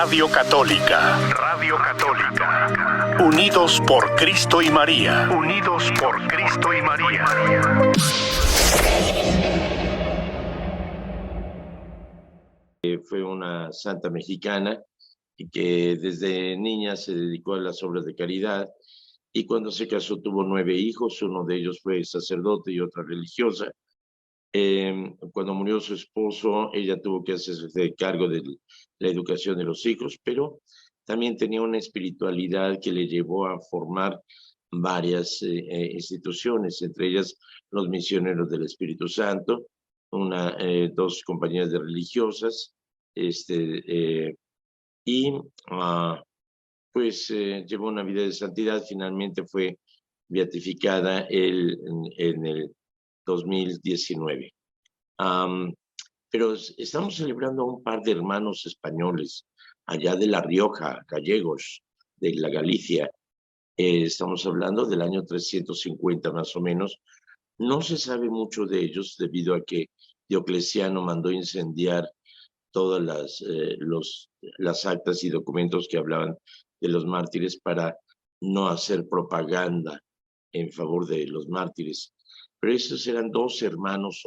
Radio Católica. Radio Católica. Unidos por Cristo y María. Unidos por Cristo y María. Fue una santa mexicana y que desde niña se dedicó a las obras de caridad, y cuando se casó tuvo 9 hijos, uno de ellos fue sacerdote y otra religiosa. Cuando murió su esposo, ella tuvo que hacerse cargo de la educación de los hijos, pero también tenía una espiritualidad que le llevó a formar varias instituciones, entre ellas los misioneros del Espíritu Santo, dos compañías de religiosas, llevó una vida de santidad. Finalmente fue beatificada en el 2019. Pero estamos celebrando a un par de hermanos españoles, allá de La Rioja, gallegos, de la Galicia. Estamos hablando del año 350 más o menos. No se sabe mucho de ellos debido a que Diocleciano mandó incendiar todas las actas y documentos que hablaban de los mártires para no hacer propaganda en favor de los mártires. Pero estos eran dos hermanos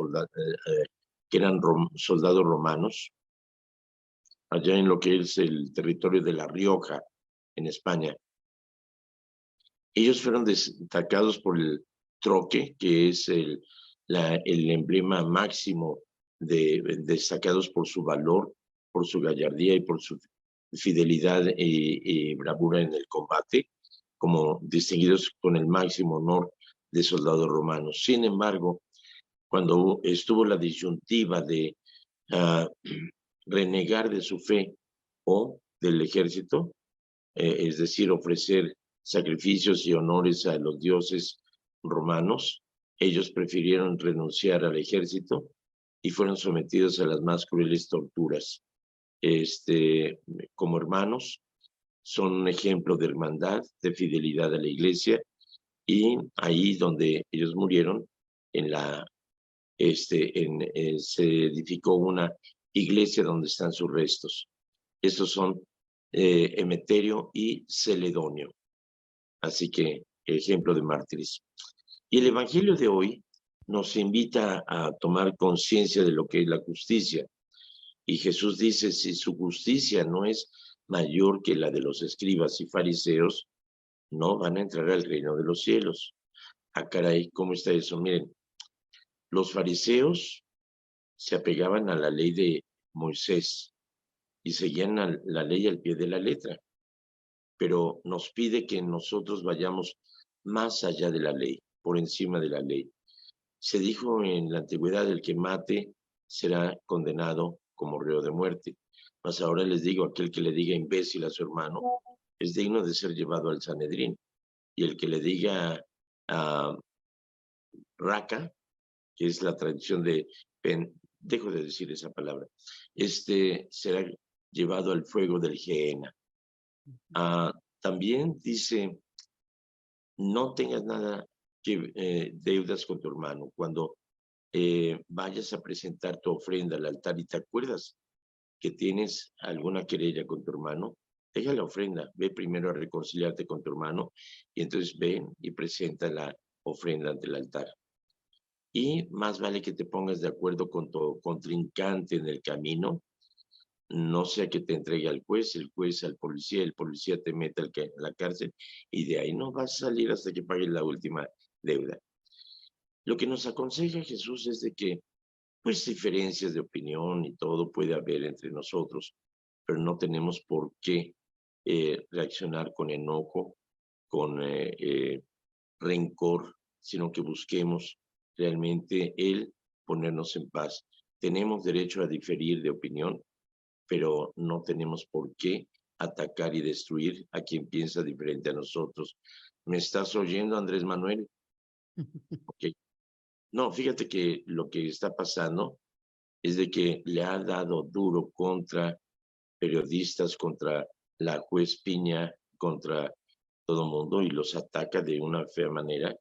que eran soldados romanos, allá en lo que es el territorio de La Rioja, en España. Ellos fueron destacados por el troque, que es el emblema máximo destacados por su valor, por su gallardía y por su fidelidad y bravura en el combate, como distinguidos con el máximo honor de soldados romanos. Sin embargo, cuando estuvo la disyuntiva de renegar de su fe o del ejército, es decir, ofrecer sacrificios y honores a los dioses romanos, ellos prefirieron renunciar al ejército y fueron sometidos a las más crueles torturas. Como hermanos, son un ejemplo de hermandad, de fidelidad a la iglesia, y ahí donde ellos murieron, se edificó una iglesia donde están sus restos. Estos son Emeterio y Celedonio. Así que, ejemplo de mártires. Y el Evangelio de hoy nos invita a tomar conciencia de lo que es la justicia. Y Jesús dice, si su justicia no es mayor que la de los escribas y fariseos, no van a entrar al reino de los cielos. Ah, caray, ¿cómo está eso? Miren, los fariseos se apegaban a la ley de Moisés y seguían la ley al pie de la letra, pero nos pide que nosotros vayamos más allá de la ley, por encima de la ley. Se dijo en la antigüedad, el que mate será condenado como reo de muerte. Mas ahora les digo, aquel que le diga imbécil a su hermano es digno de ser llevado al Sanedrín. Y el que le diga raca, que es la tradición de dejo de decir esa palabra, será llevado al fuego del Gehenna. También dice, no tengas nada deudas con tu hermano. Cuando vayas a presentar tu ofrenda al altar y te acuerdas que tienes alguna querella con tu hermano, deja la ofrenda, ve primero a reconciliarte con tu hermano y entonces ven y presenta la ofrenda ante el altar. Y más vale que te pongas de acuerdo con tu contrincante en el camino, no sea que te entregue al juez, el juez al policía, el policía te meta en la cárcel y de ahí no vas a salir hasta que pagues la última deuda. Lo que nos aconseja Jesús es de que, pues, diferencias de opinión y todo puede haber entre nosotros, pero no tenemos por qué reaccionar con enojo, con rencor, sino que busquemos realmente el ponernos en paz. Tenemos derecho a diferir de opinión, pero no tenemos por qué atacar y destruir a quien piensa diferente a nosotros. ¿Me estás oyendo, Andrés Manuel? Okay. No, fíjate que lo que está pasando es de que le ha dado duro contra periodistas, contra la juez Piña, contra todo mundo, y los ataca de una fea manera.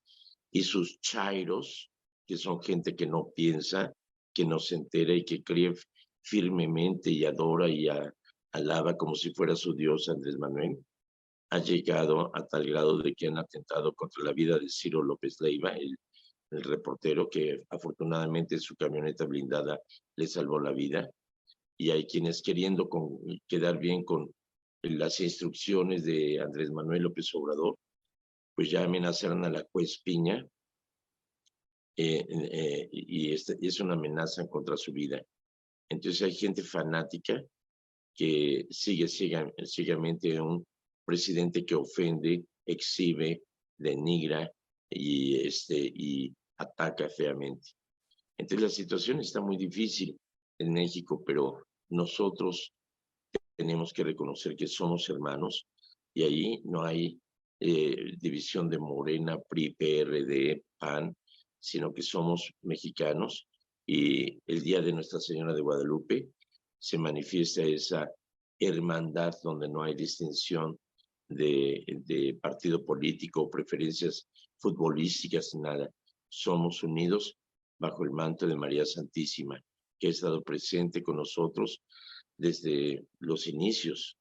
Y sus chairos, que son gente que no piensa, que no se entera y que cree firmemente y adora y alaba como si fuera su Dios Andrés Manuel, ha llegado a tal grado de que han atentado contra la vida de Ciro López Leiva, el reportero que afortunadamente su camioneta blindada le salvó la vida, y hay quienes queriendo quedar bien con las instrucciones de Andrés Manuel López Obrador, pues ya amenazaron a la juez Piña y es una amenaza contra su vida. Entonces hay gente fanática que sigue ciegamente a un presidente que ofende, exhibe, denigra y ataca feamente. Entonces la situación está muy difícil en México, pero nosotros tenemos que reconocer que somos hermanos y ahí no hay división de Morena, PRI, PRD, PAN, sino que somos mexicanos y el día de Nuestra Señora de Guadalupe se manifiesta esa hermandad donde no hay distinción de partido político o preferencias futbolísticas, nada. Somos unidos bajo el manto de María Santísima, que ha estado presente con nosotros desde los inicios,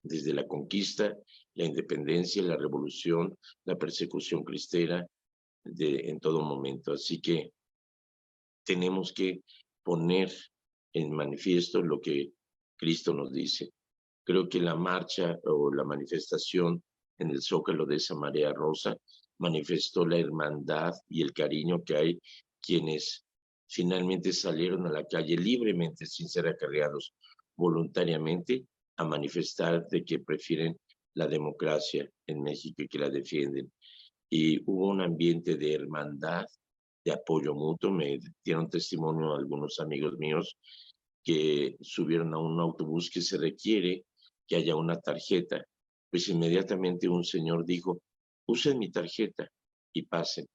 desde la conquista, la independencia, la revolución, la persecución cristera, en todo momento. Así que tenemos que poner en manifiesto lo que Cristo nos dice. Creo que la marcha o la manifestación en el Zócalo de esa marea rosa manifestó la hermandad y el cariño que hay quienes finalmente salieron a la calle libremente, sin ser acarreados, voluntariamente, a manifestar de que prefieren la democracia en México y que la defienden. Y hubo un ambiente de hermandad, de apoyo mutuo. Me dieron testimonio algunos amigos míos que subieron a un autobús que se requiere que haya una tarjeta. Pues inmediatamente un señor dijo, usen mi tarjeta y pasen.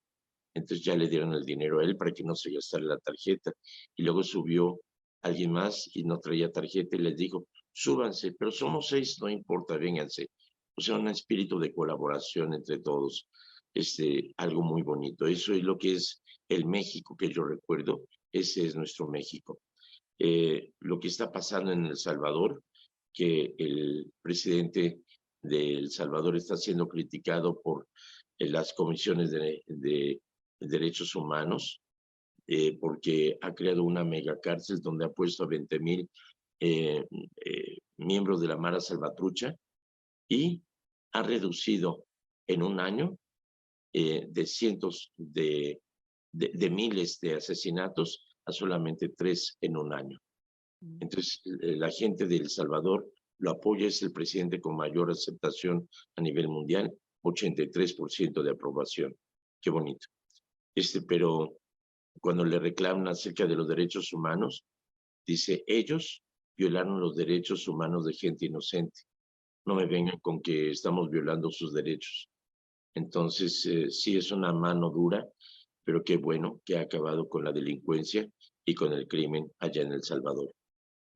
Entonces ya le dieron el dinero a él para que no se gastara la tarjeta. Y luego subió alguien más y no traía tarjeta y les dijo, súbanse, pero somos 6, no importa, vénganse. O sea, un espíritu de colaboración entre todos. Algo muy bonito. Eso es lo que es el México que yo recuerdo. Ese es nuestro México. Lo que está pasando en El Salvador, que el presidente de El Salvador está siendo criticado por las comisiones de derechos humanos, porque ha creado una megacárcel donde ha puesto a 20,000 miembros de la Mara Salvatrucha y ha reducido en un año de cientos de miles de asesinatos a solamente 3 en un año. Entonces, la gente de El Salvador lo apoya, es el presidente con mayor aceptación a nivel mundial, 83% de aprobación. Qué bonito. Pero cuando le reclaman acerca de los derechos humanos, dice, ellos violaron los derechos humanos de gente inocente. No me vengan con que estamos violando sus derechos. Entonces, sí es una mano dura, pero qué bueno que ha acabado con la delincuencia y con el crimen allá en El Salvador.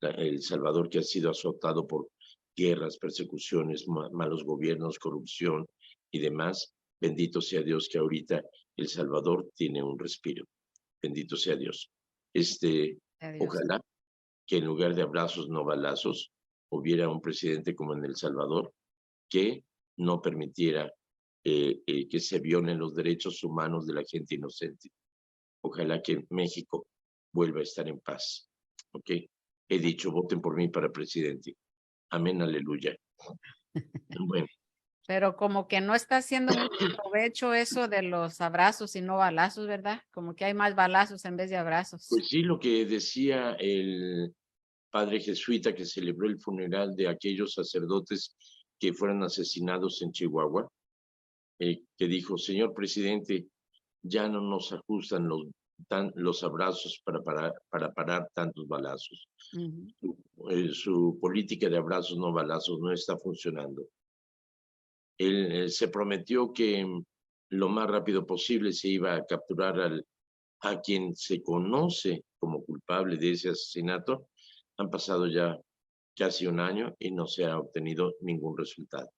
El Salvador que ha sido azotado por guerras, persecuciones, malos gobiernos, corrupción y demás. Bendito sea Dios que ahorita El Salvador tiene un respiro. Bendito sea Dios. Ojalá que en lugar de abrazos no balazos hubiera un presidente como en El Salvador que no permitiera que se violen los derechos humanos de la gente inocente. Ojalá que México vuelva a estar en paz. ¿Ok? He dicho, voten por mí para presidente. Amén, aleluya. Bueno. Pero como que no está haciendo mucho provecho eso de los abrazos y no balazos, ¿verdad? Como que hay más balazos en vez de abrazos. Pues sí, lo que decía el padre jesuita que celebró el funeral de aquellos sacerdotes que fueron asesinados en Chihuahua, que dijo, señor presidente, ya no nos ajustan los abrazos para parar tantos balazos. Su política de abrazos no balazos no está funcionando. Él se prometió que lo más rápido posible se iba a capturar a quien se conoce como culpable de ese asesinato. Han pasado ya casi un año y no se ha obtenido ningún resultado.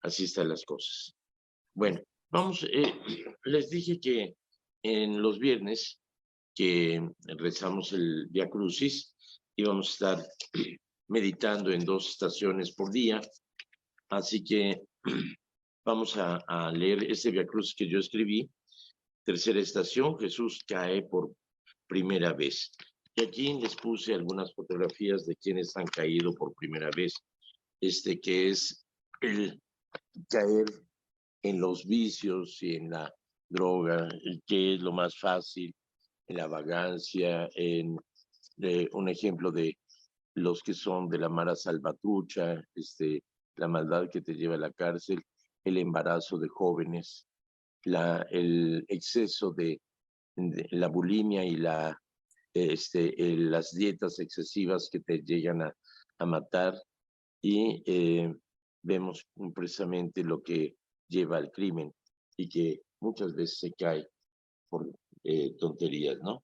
Así están las cosas. Bueno, vamos, les dije que en los viernes que rezamos el Vía Crucis, y vamos a estar meditando en 2 estaciones por día. Así que vamos a leer ese Vía Crucis que yo escribí. Tercera estación, Jesús cae por primera vez. Y aquí les puse algunas fotografías de quienes han caído por primera vez. Que es el caer en los vicios y en la droga, que es lo más fácil, en la vagancia, en un ejemplo de los que son de la Mara Salvatrucha, la maldad que te lleva a la cárcel, el embarazo de jóvenes, el exceso de la bulimia y las dietas excesivas que te llegan a matar, y vemos precisamente lo que lleva al crimen y que muchas veces se cae por tonterías, ¿no?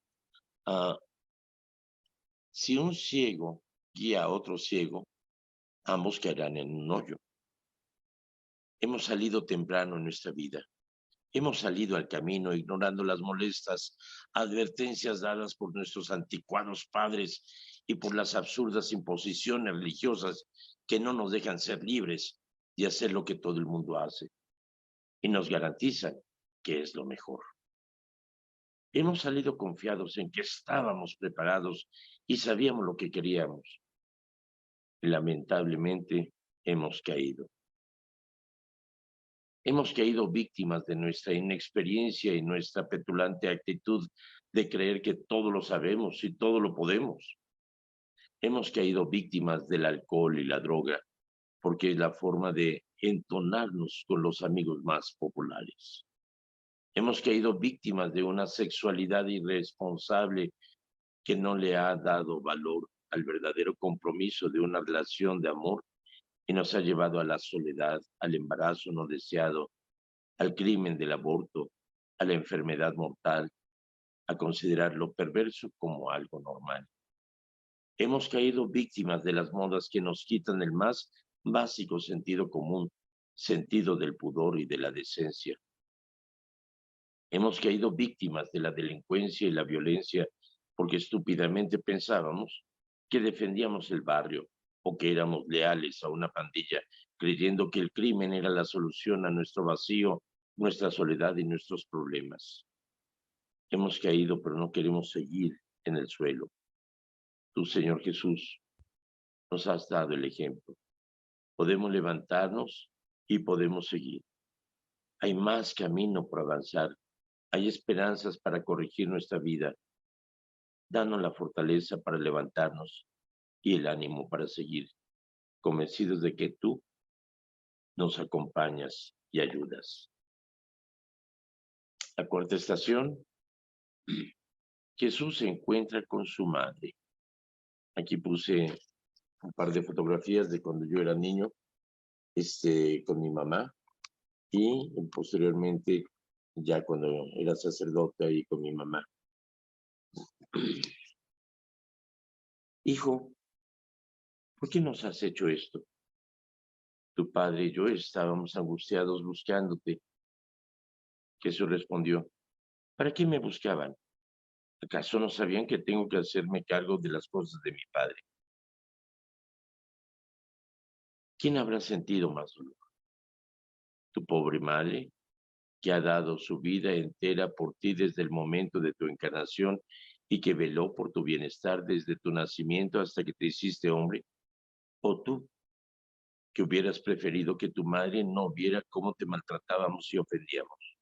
Si un ciego guía a otro ciego, ambos caerán en un hoyo. Hemos salido temprano en nuestra vida. Hemos salido al camino ignorando las molestas advertencias dadas por nuestros anticuados padres y por las absurdas imposiciones religiosas que no nos dejan ser libres y hacer lo que todo el mundo hace y nos garantizan que es lo mejor. Hemos salido confiados en que estábamos preparados y sabíamos lo que queríamos. Lamentablemente hemos caído. Hemos caído víctimas de nuestra inexperiencia y nuestra petulante actitud de creer que todo lo sabemos y todo lo podemos. Hemos caído víctimas del alcohol y la droga, porque es la forma de entonarnos con los amigos más populares. Hemos caído víctimas de una sexualidad irresponsable que no le ha dado valor al verdadero compromiso de una relación de amor y nos ha llevado a la soledad, al embarazo no deseado, al crimen del aborto, a la enfermedad mortal, a considerar lo perverso como algo normal. Hemos caído víctimas de las modas que nos quitan el más básico sentido común, sentido del pudor y de la decencia. Hemos caído víctimas de la delincuencia y la violencia porque estúpidamente pensábamos que defendíamos el barrio o que éramos leales a una pandilla, creyendo que el crimen era la solución a nuestro vacío, nuestra soledad y nuestros problemas. Hemos caído, pero no queremos seguir en el suelo. Tú, Señor Jesús, nos has dado el ejemplo. Podemos levantarnos y podemos seguir. Hay más camino por avanzar. Hay esperanzas para corregir nuestra vida. Danos la fortaleza para levantarnos y el ánimo para seguir, convencidos de que tú nos acompañas y ayudas. La cuarta estación, Jesús se encuentra con su madre. Aquí puse un par de fotografías de cuando yo era niño, con mi mamá, y posteriormente ya cuando era sacerdote ahí con mi mamá. Hijo, ¿por qué nos has hecho esto? Tu padre y yo estábamos angustiados buscándote. Jesús respondió, ¿para qué me buscaban? ¿Acaso no sabían que tengo que hacerme cargo de las cosas de mi padre? ¿Quién habrá sentido más dolor? ¿Tu pobre madre, que ha dado su vida entera por ti desde el momento de tu encarnación y que veló por tu bienestar desde tu nacimiento hasta que te hiciste hombre? ¿O tú, que hubieras preferido que tu madre no viera cómo te maltratábamos y ofendíamos?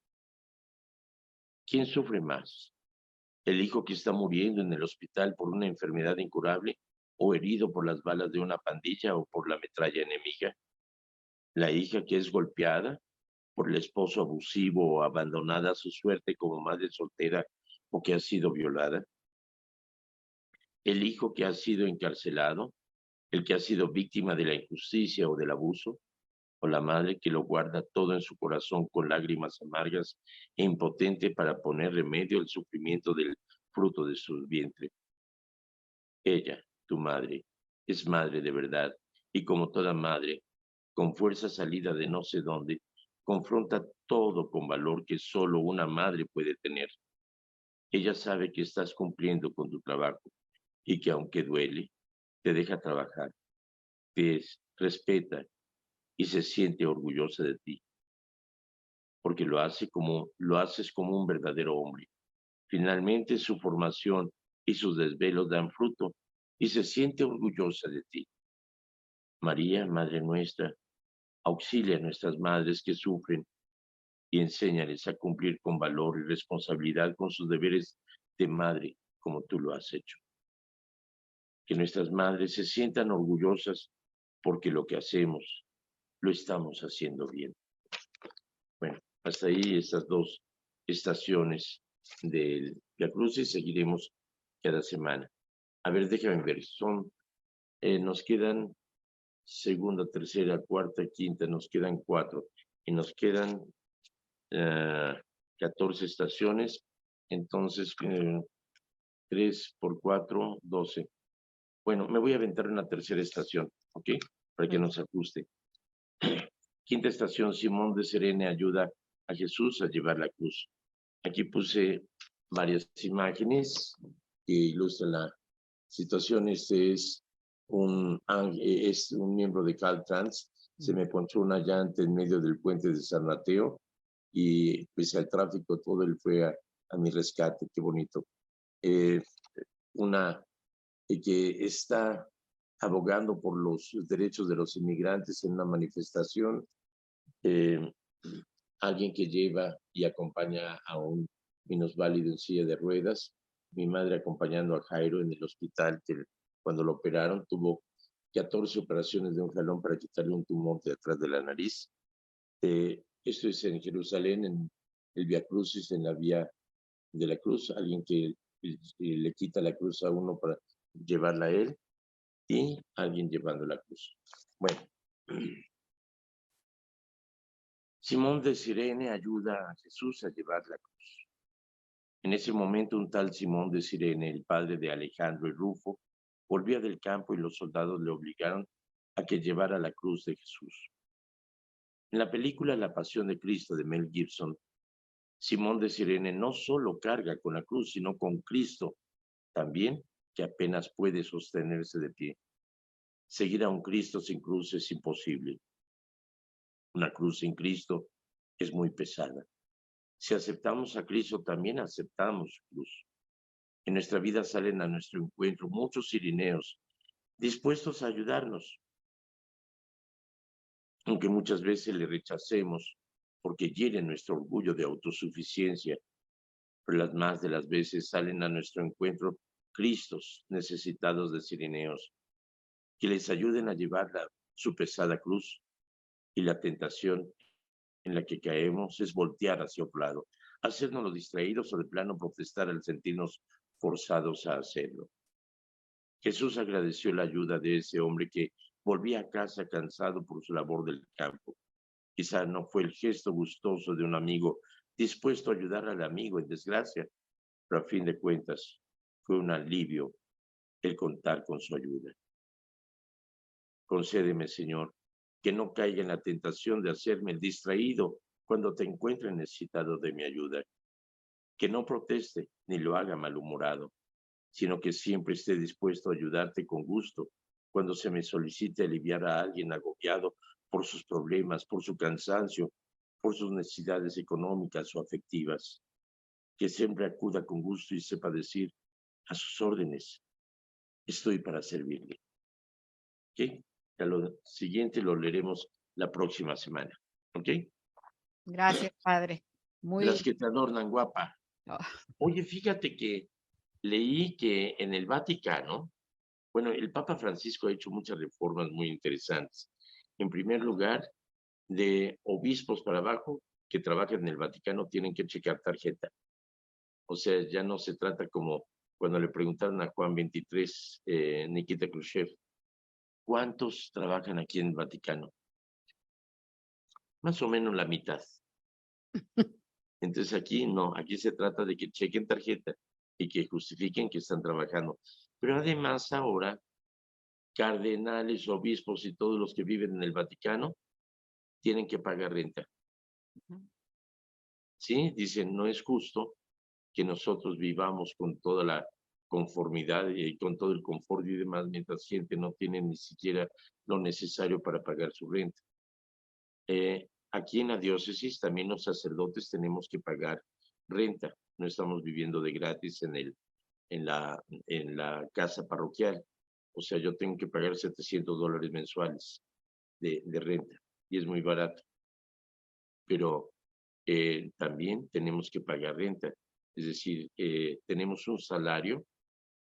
¿Quién sufre más? ¿El hijo que está muriendo en el hospital por una enfermedad incurable o herido por las balas de una pandilla o por la metralla enemiga? ¿La hija que es golpeada por el esposo abusivo o abandonada a su suerte como madre soltera o que ha sido violada? ¿El hijo que ha sido encarcelado? ¿El que ha sido víctima de la injusticia o del abuso? ¿O la madre que lo guarda todo en su corazón con lágrimas amargas e impotente para poner remedio al sufrimiento del fruto de su vientre? Ella, tu madre, es madre de verdad y como toda madre, con fuerza salida de no sé dónde, confronta todo con valor que solo una madre puede tener. Ella sabe que estás cumpliendo con tu trabajo y que aunque duele, te deja trabajar, te respeta y se siente orgullosa de ti, porque lo haces como un verdadero hombre. Finalmente su formación y sus desvelos dan fruto y se siente orgullosa de ti. María, Madre nuestra, auxilia a nuestras madres que sufren y enséñales a cumplir con valor y responsabilidad con sus deberes de madre, como tú lo has hecho. Que nuestras madres se sientan orgullosas porque lo que hacemos lo estamos haciendo bien. Bueno, hasta ahí estas dos estaciones del Vía Crucis, seguiremos cada semana. A ver, déjame ver, nos quedan segunda, tercera, cuarta, quinta, nos quedan 4 y nos quedan 14 estaciones, entonces 3 por 4, 12. Bueno, me voy a aventar una tercera estación, ¿ok? Para que nos ajuste. Quinta estación, Simón de Cirene ayuda a Jesús a llevar la cruz. Aquí puse varias imágenes que ilustran la situación. Este es un miembro de Caltrans. Se me ponchó una llanta en medio del puente de San Mateo y pese al tráfico todo él fue a mi rescate. Qué bonito. Una que está abogando por los derechos de los inmigrantes en una manifestación. Alguien que lleva y acompaña a un minusválido en silla de ruedas. Mi madre acompañando a Jairo en el hospital, que cuando lo operaron tuvo 14 operaciones de un jalón para quitarle un tumor de atrás de la nariz. Esto es en Jerusalén, en el Vía Crucis, en la Vía de la Cruz, alguien que le quita la cruz a uno para llevarla a él y alguien llevando la cruz. Bueno, Simón de Cirene ayuda a Jesús a llevar la cruz. En ese momento un tal Simón de Cirene, el padre de Alejandro y Rufo, volvía del campo y los soldados le obligaron a que llevara la cruz de Jesús. En la película La Pasión de Cristo de Mel Gibson, Simón de Cirene no solo carga con la cruz, sino con Cristo también, que apenas puede sostenerse de pie. Seguir a un Cristo sin cruz es imposible. Una cruz sin Cristo es muy pesada. Si aceptamos a Cristo, también aceptamos su cruz. En nuestra vida salen a nuestro encuentro muchos cirineos dispuestos a ayudarnos, aunque muchas veces le rechacemos porque hieren nuestro orgullo de autosuficiencia, pero las más de las veces salen a nuestro encuentro Cristos necesitados de cirineos, que les ayuden a llevar su pesada cruz, y la tentación en la que caemos es voltear hacia otro lado, hacernos los distraídos o de plano protestar al sentirnos forzados a hacerlo. Jesús agradeció la ayuda de ese hombre que volvía a casa cansado por su labor del campo. Quizá no fue el gesto gustoso de un amigo dispuesto a ayudar al amigo en desgracia, pero a fin de cuentas fue un alivio el contar con su ayuda. Concédeme, Señor, que no caiga en la tentación de hacerme el distraído cuando te encuentre necesitado de mi ayuda, que no proteste ni lo haga malhumorado, sino que siempre esté dispuesto a ayudarte con gusto cuando se me solicite aliviar a alguien agobiado por sus problemas, por su cansancio, por sus necesidades económicas o afectivas, que siempre acuda con gusto y sepa decir a sus órdenes, estoy para servirle. ¿Ok? Ya lo siguiente lo leeremos la próxima semana. ¿Ok? Gracias, padre. Las que te adornan, guapa. Oh, Oye, fíjate que leí que en el Vaticano, bueno, el Papa Francisco ha hecho muchas reformas muy interesantes. En primer lugar, de obispos para abajo que trabajan en el Vaticano tienen que checar tarjeta. O sea, ya no se trata como cuando le preguntaron a Juan 23, Nikita Khrushchev, ¿cuántos trabajan aquí en el Vaticano? Más o menos la mitad. Entonces aquí no, aquí se trata de que chequen tarjeta y que justifiquen que están trabajando. Pero además ahora, cardenales, obispos y todos los que viven en el Vaticano tienen que pagar renta. ¿Sí? Dicen, no es justo que nosotros vivamos con toda la conformidad y con todo el confort y demás, mientras gente no tiene ni siquiera lo necesario para pagar su renta. Aquí en la diócesis también los sacerdotes tenemos que pagar renta. No estamos viviendo de gratis en la casa parroquial. O sea, yo tengo que pagar $700 mensuales de renta y es muy barato. Pero también tenemos que pagar renta. Es decir, tenemos un salario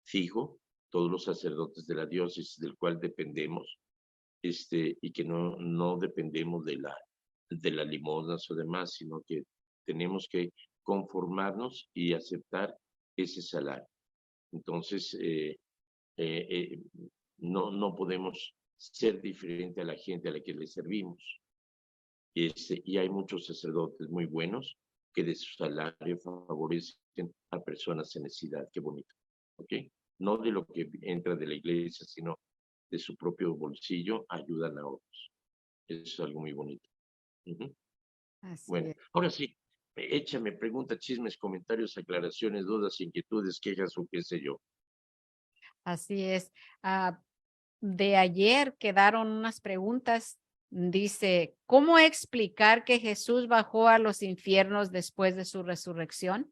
fijo, todos los sacerdotes de la diócesis del cual dependemos, y que no dependemos de las limosnas o demás, sino que tenemos que conformarnos y aceptar ese salario. Entonces, no podemos ser diferente a la gente a la que le servimos. Y hay muchos sacerdotes muy buenos que de su salario favorecen a personas en necesidad. Qué bonito. ¿Ok? No de lo que entra de la iglesia, sino de su propio bolsillo, ayudan a otros. Eso es algo muy bonito. Así Bueno, es. ahora sí, échame preguntas, chismes, comentarios, aclaraciones, dudas, inquietudes, quejas o qué sé yo. Así es. De ayer quedaron unas preguntas. Dice, ¿cómo explicar que Jesús bajó a los infiernos después de su resurrección?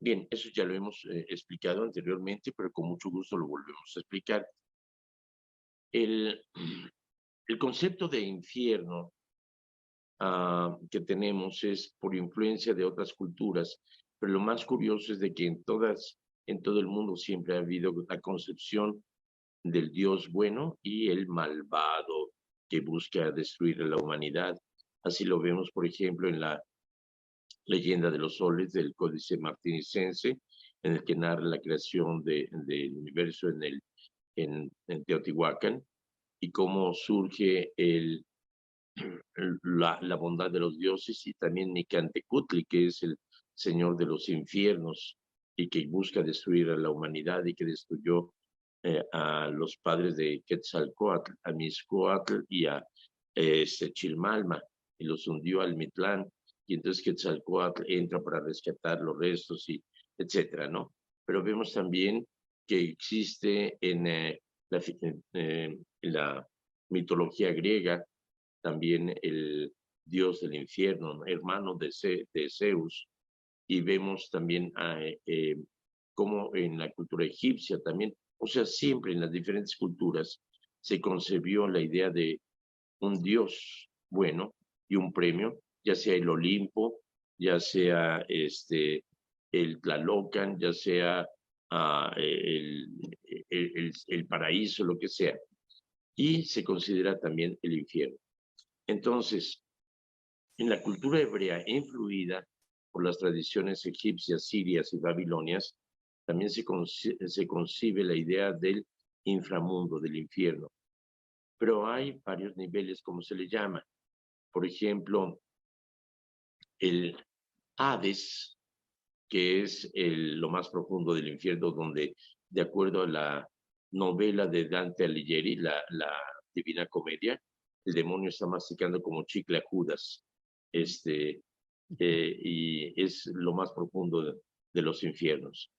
Bien, eso ya lo hemos explicado anteriormente, pero con mucho gusto lo volvemos a explicar. El concepto de infierno que tenemos es por influencia de otras culturas, pero lo más curioso es de que en todo el mundo siempre ha habido la concepción del Dios bueno y el malvado que busca destruir a la humanidad. Así lo vemos, por ejemplo, en la leyenda de los soles del Códice Martinicense, en el que narra la creación del universo en Teotihuacán y cómo surge la bondad de los dioses, y también Nicantecutli, que es el señor de los infiernos y que busca destruir a la humanidad y que destruyó a los padres de Quetzalcóatl, a Mixcoatl y a Chilmalma, y los hundió al Mitlán, y entonces Quetzalcóatl entra para rescatar los restos, y etcétera, ¿no? Pero vemos también que existe en la mitología griega también el dios del infierno, hermano de Zeus, y vemos también cómo en la cultura egipcia también, o sea, siempre en las diferentes culturas se concebió la idea de un dios bueno y un premio, ya sea el Olimpo, ya sea el Tlalocan, ya sea el paraíso, lo que sea, y se considera también el infierno. Entonces, en la cultura hebrea influida por las tradiciones egipcias, sirias y babilonias, también se concibe la idea del inframundo, del infierno. Pero hay varios niveles, como se le llama. Por ejemplo, el Hades, que es lo más profundo del infierno, donde, de acuerdo a la novela de Dante Alighieri, la Divina Comedia, el demonio está masticando como chicle a Judas, y es lo más profundo de los infiernos.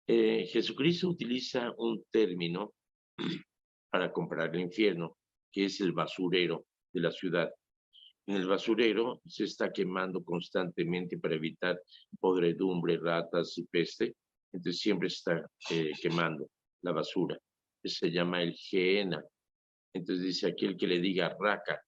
Jesucristo utiliza un término para comparar el infierno, que es el basurero de la ciudad. En el basurero se está quemando constantemente para evitar podredumbre, ratas y peste. Entonces siempre se está quemando la basura. Se llama el Gehenna. Entonces dice aquel que le diga raca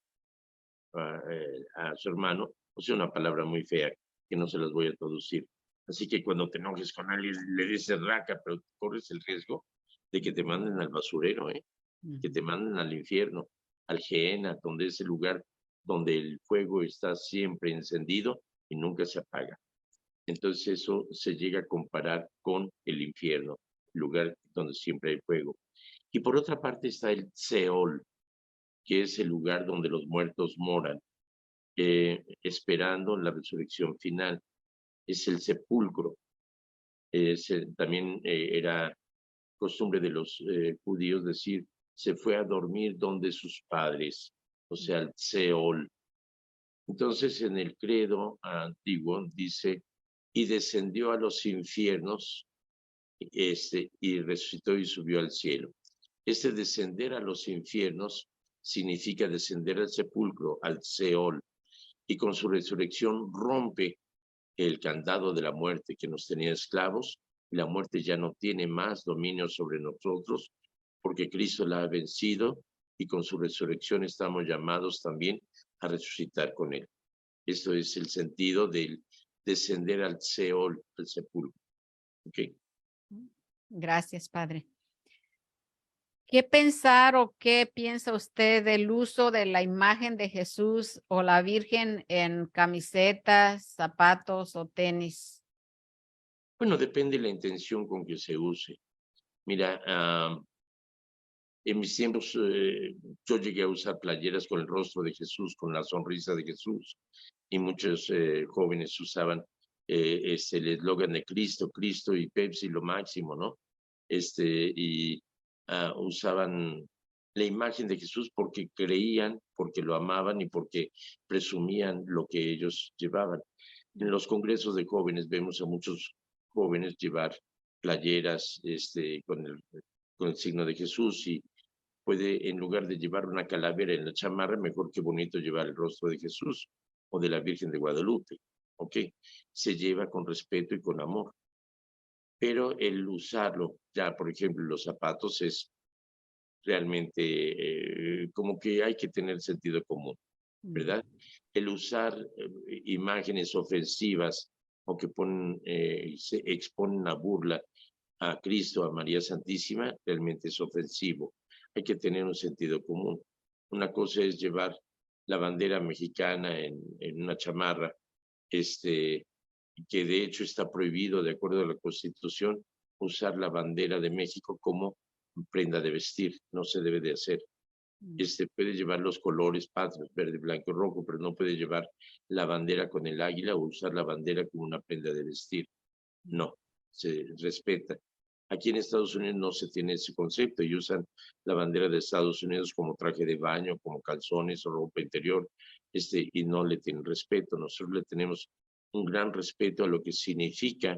a su hermano, o sea, una palabra muy fea que no se las voy a traducir. Así que cuando te enojes con alguien, le dices raca, pero corres el riesgo de que te manden al basurero, que te manden al infierno, al Gehenna, donde es el lugar donde el fuego está siempre encendido y nunca se apaga. Entonces eso se llega a comparar con el infierno, el lugar donde siempre hay fuego. Y por otra parte está el Seol, que es el lugar donde los muertos moran, esperando la resurrección final. Es el sepulcro. También era costumbre de los judíos decir, se fue a dormir donde sus padres, o sea, el Seol. Entonces, en el credo antiguo dice, y descendió a los infiernos y resucitó y subió al cielo. Este descender a los infiernos significa descender al sepulcro, al Seol, y con su resurrección rompe el candado de la muerte que nos tenía esclavos, y la muerte ya no tiene más dominio sobre nosotros, porque Cristo la ha vencido, y con su resurrección estamos llamados también a resucitar con él. Esto es el sentido del descender al Seol, al sepulcro. ¿Okay? Gracias, Padre. ¿Qué pensar o qué piensa usted del uso de la imagen de Jesús o la Virgen en camisetas, zapatos o tenis? Bueno, depende de la intención con que se use. Mira, en mis tiempos yo llegué a usar playeras con el rostro de Jesús, con la sonrisa de Jesús, y muchos jóvenes usaban el eslogan de Cristo, Cristo y Pepsi lo máximo, ¿no? Y usaban la imagen de Jesús porque creían, porque lo amaban y porque presumían lo que ellos llevaban. En los congresos de jóvenes vemos a muchos jóvenes llevar playeras con el signo de Jesús, y puede, en lugar de llevar una calavera en la chamarra, mejor que bonito llevar el rostro de Jesús o de la Virgen de Guadalupe, ¿ok? Se lleva con respeto y con amor. Pero el usarlo, ya por ejemplo, los zapatos es realmente como que hay que tener sentido común, ¿verdad? El usar imágenes ofensivas o que se exponen a burla a Cristo, a María Santísima, realmente es ofensivo. Hay que tener un sentido común. Una cosa es llevar la bandera mexicana en una chamarra, que de hecho está prohibido, de acuerdo a la Constitución, usar la bandera de México como prenda de vestir. No se debe de hacer. Puede llevar los colores patrios, verde, blanco y rojo, pero no puede llevar la bandera con el águila o usar la bandera como una prenda de vestir. No, se respeta. Aquí en Estados Unidos no se tiene ese concepto y usan la bandera de Estados Unidos como traje de baño, como calzones o ropa interior, y no le tienen respeto. Nosotros le tenemos un gran respeto a lo que significa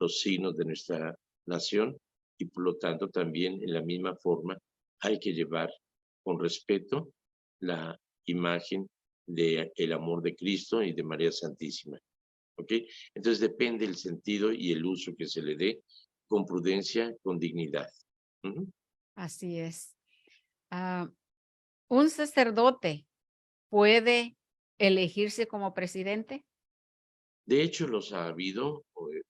los signos de nuestra nación, y por lo tanto también en la misma forma hay que llevar con respeto la imagen del amor de Cristo y de María Santísima. ¿Ok? Entonces depende el sentido y el uso que se le dé, con prudencia, con dignidad. Así es. ¿Un sacerdote puede elegirse como presidente? De hecho, los ha habido,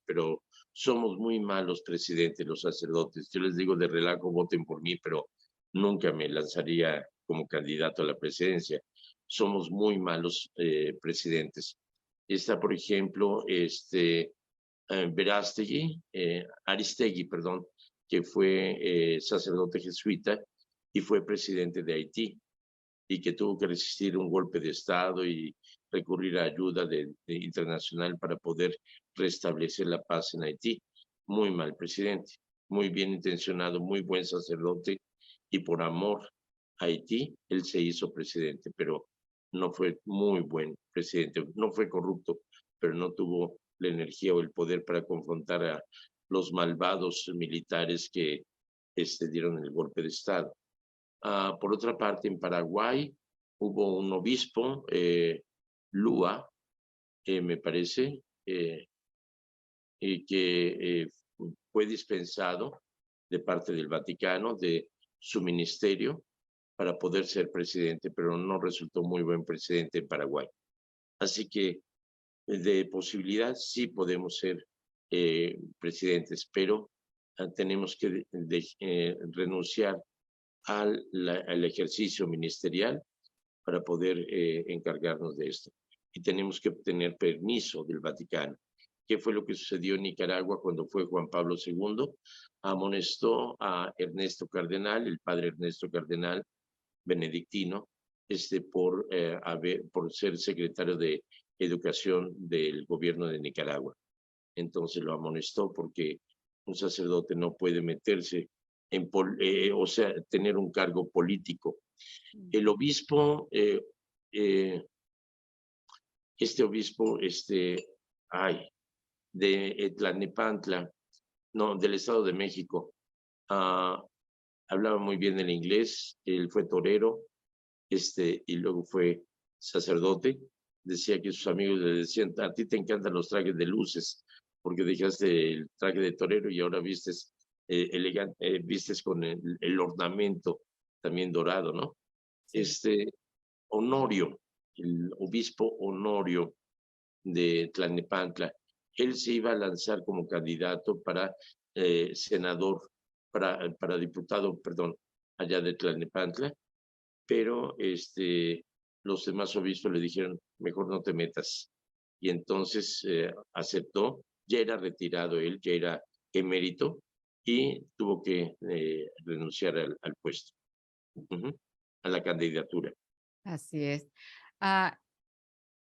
pero somos muy malos presidentes, los sacerdotes. Yo les digo de relajo, voten por mí, pero nunca me lanzaría como candidato a la presidencia. Somos muy malos presidentes. Está, por ejemplo, Aristegui, perdón, que fue sacerdote jesuita y fue presidente de Haití, y que tuvo que resistir un golpe de Estado y recurrir a ayuda internacional para poder restablecer la paz en Haití. Muy mal presidente, muy bien intencionado, muy buen sacerdote, y por amor a Haití, él se hizo presidente, pero no fue muy buen presidente. No fue corrupto, pero no tuvo la energía o el poder para confrontar a los malvados militares que dieron el golpe de Estado. Por otra parte, en Paraguay hubo un obispo, Lua, me parece, que fue dispensado de parte del Vaticano de su ministerio para poder ser presidente, pero no resultó muy buen presidente en Paraguay. Así que de posibilidad sí podemos ser presidentes, pero tenemos que renunciar al ejercicio ministerial para poder encargarnos de esto. Y tenemos que obtener permiso del Vaticano. ¿Qué fue lo que sucedió en Nicaragua cuando fue Juan Pablo II? Amonestó a Ernesto Cardenal, el padre Ernesto Cardenal, benedictino, por ser secretario de Educación del gobierno de Nicaragua. Entonces lo amonestó porque un sacerdote no puede meterse o sea, tener un cargo político. El obispo, de Tlalnepantla, no, del Estado de México. Hablaba muy bien el inglés, él fue torero, y luego fue sacerdote. Decía que sus amigos le decían, a ti te encantan los trajes de luces, porque dejaste el traje de torero y ahora vistes elegante, vistes con el ornamento también dorado, ¿no? Sí. Honorio, el obispo Honorio de Tlalnepantla, él se iba a lanzar como candidato para senador, para diputado, perdón, allá de Tlalnepantla, pero los demás obispos le dijeron, mejor no te metas. Y entonces aceptó, ya era retirado él, ya era emérito, y tuvo que renunciar al puesto, a la candidatura. Así es.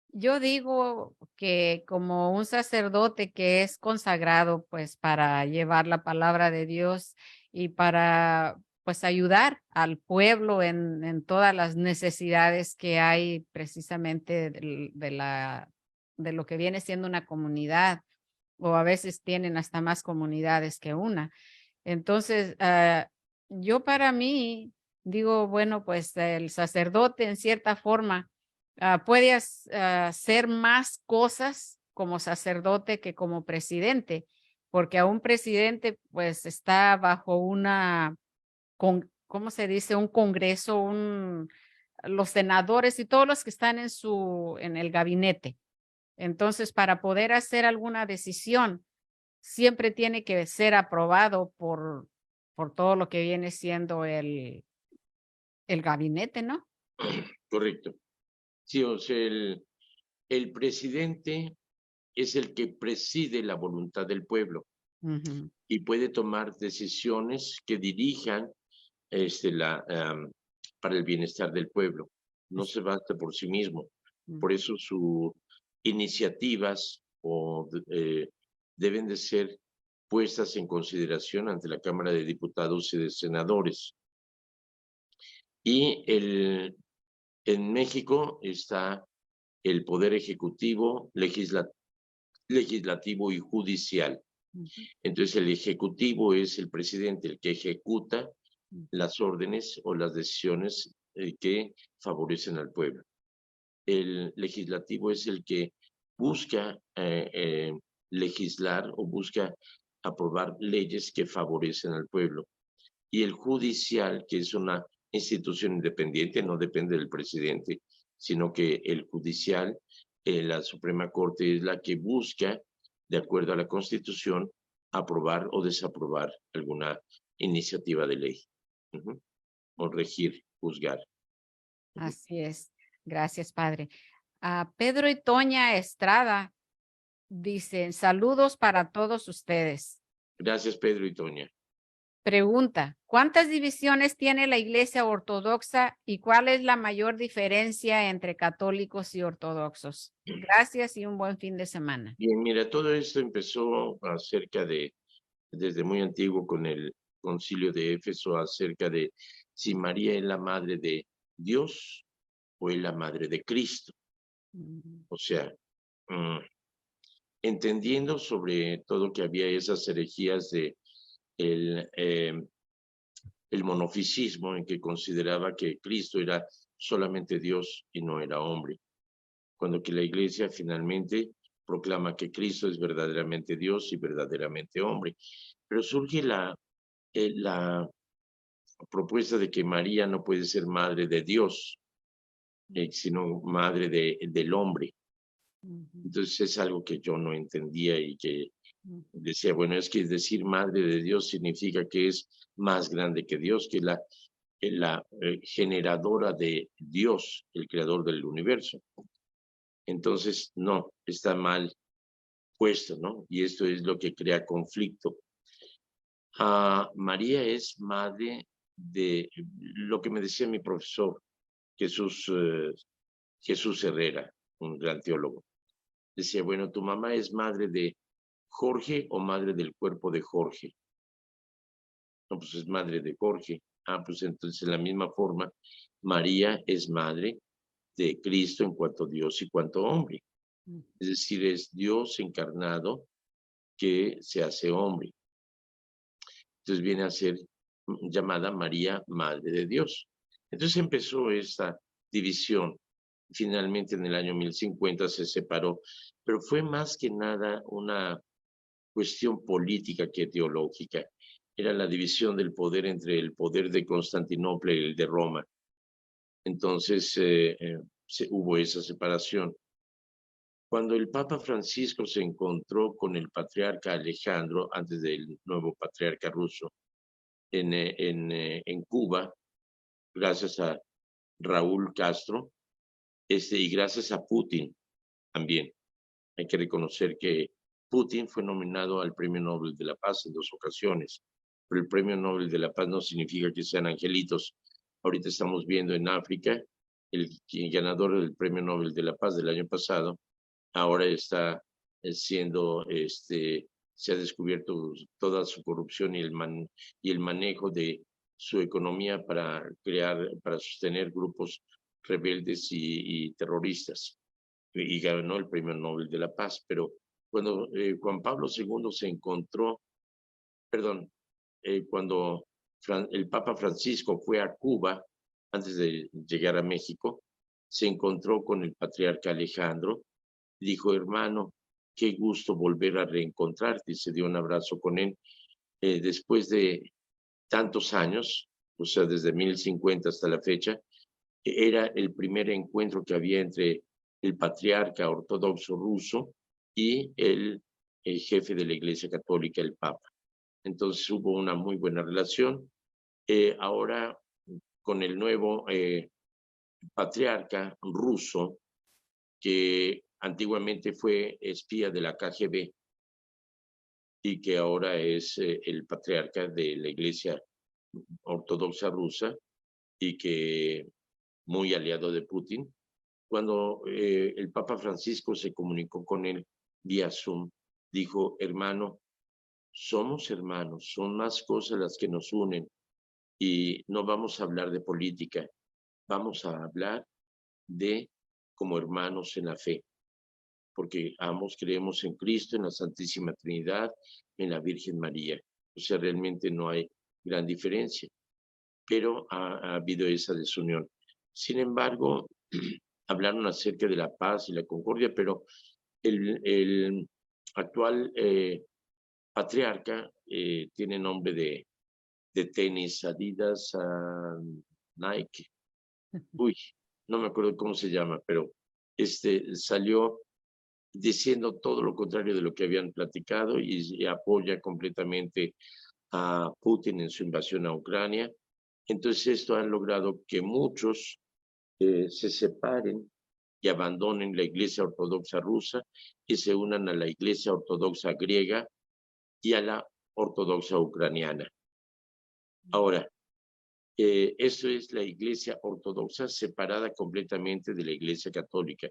Yo digo que como un sacerdote que es consagrado pues para llevar la palabra de Dios y para pues ayudar al pueblo en todas las necesidades que hay precisamente de lo que viene siendo una comunidad, o a veces tienen hasta más comunidades que una. Entonces, yo para mí digo, bueno, pues el sacerdote en cierta forma puede hacer más cosas como sacerdote que como presidente, porque a un presidente pues está bajo ¿cómo se dice? Un congreso, los senadores y todos los que están en el gabinete. Entonces, para poder hacer alguna decisión, siempre tiene que ser aprobado por todo lo que viene siendo el gabinete, ¿no? Correcto. Sí, o sea, el presidente es el que preside la voluntad del pueblo y puede tomar decisiones que dirijan para el bienestar del pueblo. No se basta por sí mismo. Por eso sus iniciativas deben de ser puestas en consideración ante la Cámara de Diputados y de Senadores. Y en México está el Poder Ejecutivo, Legislativo y Judicial. Entonces, el Ejecutivo es el presidente, el que ejecuta las órdenes o las decisiones que favorecen al pueblo. El Legislativo es el que busca legislar o busca aprobar leyes que favorecen al pueblo. Y el Judicial, que es una institución independiente, no depende del presidente, sino que el Judicial, la Suprema Corte, es la que busca, de acuerdo a la Constitución, aprobar o desaprobar alguna iniciativa de ley. O regir, juzgar. Así es. Gracias, padre. Pedro y Toña Estrada dicen, saludos para todos ustedes. Gracias, Pedro y Toña. Pregunta, ¿cuántas divisiones tiene la Iglesia Ortodoxa y cuál es la mayor diferencia entre católicos y ortodoxos? Gracias y un buen fin de semana. Bien, mira, todo esto empezó desde muy antiguo con el Concilio de Éfeso, acerca de si María es la madre de Dios o es la madre de Cristo. O sea, entendiendo sobre todo que había esas herejías de el monofisismo, en que consideraba que Cristo era solamente Dios y no era hombre, cuando que la Iglesia finalmente proclama que Cristo es verdaderamente Dios y verdaderamente hombre. Pero surge la propuesta de que María no puede ser madre de Dios, sino madre del hombre. Entonces es algo que yo no entendía y que decía, bueno, es que decir madre de Dios significa que es más grande que Dios, que la generadora de Dios, el creador del universo. Entonces, no, está mal puesto, ¿no? Y esto es lo que crea conflicto. María es madre de lo que me decía mi profesor, Jesús Herrera, un gran teólogo. Decía, bueno, ¿tu mamá es madre de Jorge o madre del cuerpo de Jorge? No, pues es madre de Jorge. Pues entonces de la misma forma, María es madre de Cristo en cuanto Dios y cuanto hombre. Es decir, es Dios encarnado que se hace hombre. Entonces viene a ser llamada María, Madre de Dios. Entonces empezó esta división. Finalmente en el año 1050 se separó, pero fue más que nada una cuestión política que teológica. Era la división del poder entre el poder de Constantinopla y el de Roma. Entonces hubo esa separación. Cuando el Papa Francisco se encontró con el patriarca Alejandro, antes del nuevo patriarca ruso, en Cuba, gracias a Raúl Castro, y gracias a Putin también. Hay que reconocer que Putin fue nominado al Premio Nobel de la Paz en 2 ocasiones, pero el Premio Nobel de la Paz no significa que sean angelitos. Ahorita estamos viendo en África, el ganador del Premio Nobel de la Paz del año pasado, ahora está siendo, se ha descubierto toda su corrupción y el manejo de su economía para sostener grupos rebeldes y terroristas. Y ganó el Premio Nobel de la Paz. Pero cuando Juan Pablo II se encontró, cuando el Papa Francisco fue a Cuba, antes de llegar a México, se encontró con el patriarca Alejandro, dijo: hermano, qué gusto volver a reencontrarte, y se dio un abrazo con él. Después de tantos años, o sea, desde 1050 hasta la fecha, era el primer encuentro que había entre el patriarca ortodoxo ruso y el jefe de la Iglesia Católica, el Papa. Entonces hubo una muy buena relación. Ahora, con el nuevo patriarca ruso, que antiguamente fue espía de la KGB y que ahora es el patriarca de la Iglesia Ortodoxa rusa y que muy aliado de Putin. Cuando el Papa Francisco se comunicó con él vía Zoom, dijo: hermano, somos hermanos, son más cosas las que nos unen y no vamos a hablar de política, vamos a hablar de como hermanos en la fe, porque ambos creemos en Cristo, en la Santísima Trinidad, en la Virgen María. O sea, realmente no hay gran diferencia, pero ha habido esa desunión. Sin embargo, hablaron acerca de la paz y la concordia, pero el actual patriarca tiene nombre de tenis, Adidas, Nike. Uy, no me acuerdo cómo se llama, pero salió diciendo todo lo contrario de lo que habían platicado y apoya completamente a Putin en su invasión a Ucrania. Entonces esto ha logrado que muchos se separen y abandonen la Iglesia Ortodoxa rusa y se unan a la Iglesia Ortodoxa griega y a la Ortodoxa ucraniana. Ahora, esto es la Iglesia Ortodoxa separada completamente de la Iglesia Católica.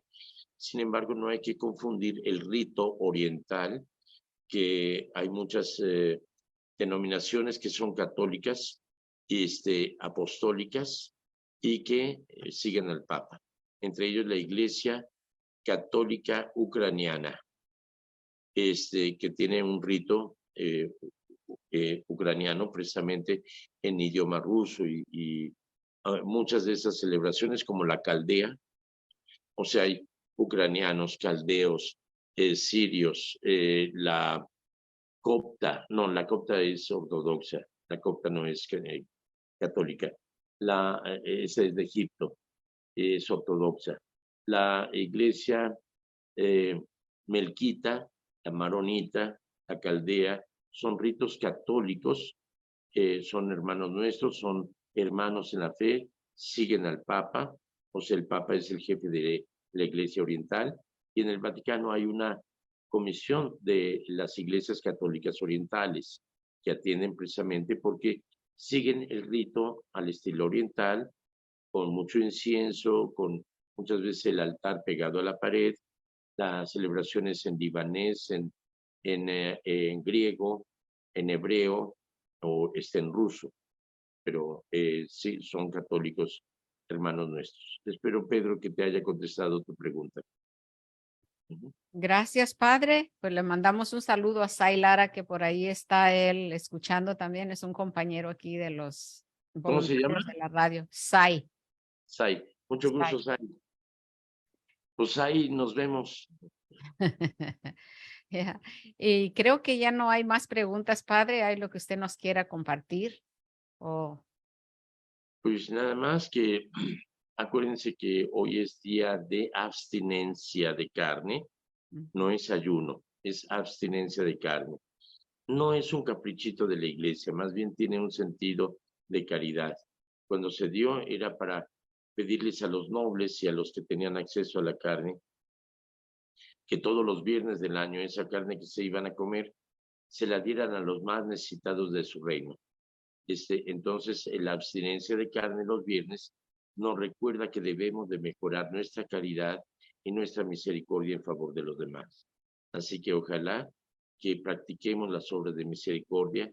Sin embargo, no hay que confundir el rito oriental, que hay muchas denominaciones que son católicas, apostólicas, y que siguen al Papa. Entre ellos la Iglesia Católica Ucraniana, que tiene un rito ucraniano precisamente en idioma ruso y muchas de esas celebraciones, como la caldea, o sea, hay ucranianos, caldeos, sirios, la copta es ortodoxa, la copta no es católica, esa es de Egipto, es ortodoxa. La iglesia melquita, la maronita, la caldea, son ritos católicos, son hermanos nuestros, son hermanos en la fe, siguen al Papa, o sea, el Papa es el jefe de la Iglesia Oriental, y en el Vaticano hay una comisión de las iglesias católicas orientales que atienden precisamente porque siguen el rito al estilo oriental, con mucho incienso, con muchas veces el altar pegado a la pared, las celebraciones en libanés, en griego, en hebreo o en ruso, pero sí, son católicos hermanos nuestros. Espero, Pedro, que te haya contestado tu pregunta. Gracias, Padre. Pues le mandamos un saludo a Sai Lara, que por ahí está él escuchando también. Es un compañero aquí de los ¿Cómo se llama? voluntarios de la radio. Sai. Sai. Mucho gusto, Sai. Sai. Pues ahí nos vemos. Yeah. Y creo que ya no hay más preguntas, Padre. ¿Hay lo que usted nos quiera compartir? Pues nada más que acuérdense que hoy es día de abstinencia de carne, no es ayuno, es abstinencia de carne. No es un caprichito de la iglesia, más bien tiene un sentido de caridad. Cuando se dio era para pedirles a los nobles y a los que tenían acceso a la carne que todos los viernes del año esa carne que se iban a comer se la dieran a los más necesitados de su reino. Entonces, la abstinencia de carne los viernes nos recuerda que debemos de mejorar nuestra caridad y nuestra misericordia en favor de los demás. Así que ojalá que practiquemos las obras de misericordia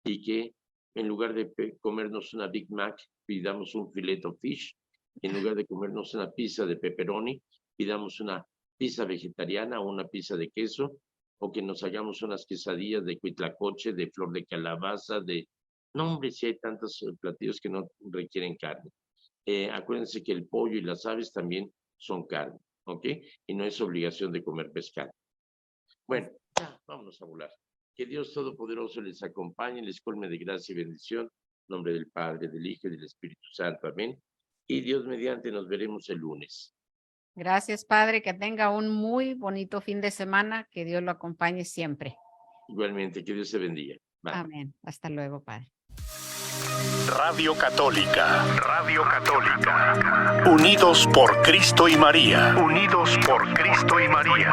y que en lugar de comernos una Big Mac, pidamos un filet of fish. En lugar de comernos una pizza de pepperoni, pidamos una pizza vegetariana o una pizza de queso, o que nos hagamos unas quesadillas de cuitlacoche, de flor de calabaza, No, hombre, si hay tantos platillos que no requieren carne. Acuérdense que el pollo y las aves también son carne, ¿ok? Y no es obligación de comer pescado. Bueno, ya, vámonos a volar. Que Dios Todopoderoso les acompañe, les colme de gracia y bendición. En nombre del Padre, del Hijo y del Espíritu Santo. Amén. Y Dios mediante nos veremos el lunes. Gracias, Padre. Que tenga un muy bonito fin de semana. Que Dios lo acompañe siempre. Igualmente, que Dios se bendiga. Bye. Amén. Hasta luego, Padre. Radio Católica. Radio Católica. Unidos por Cristo y María. Unidos por Cristo y María.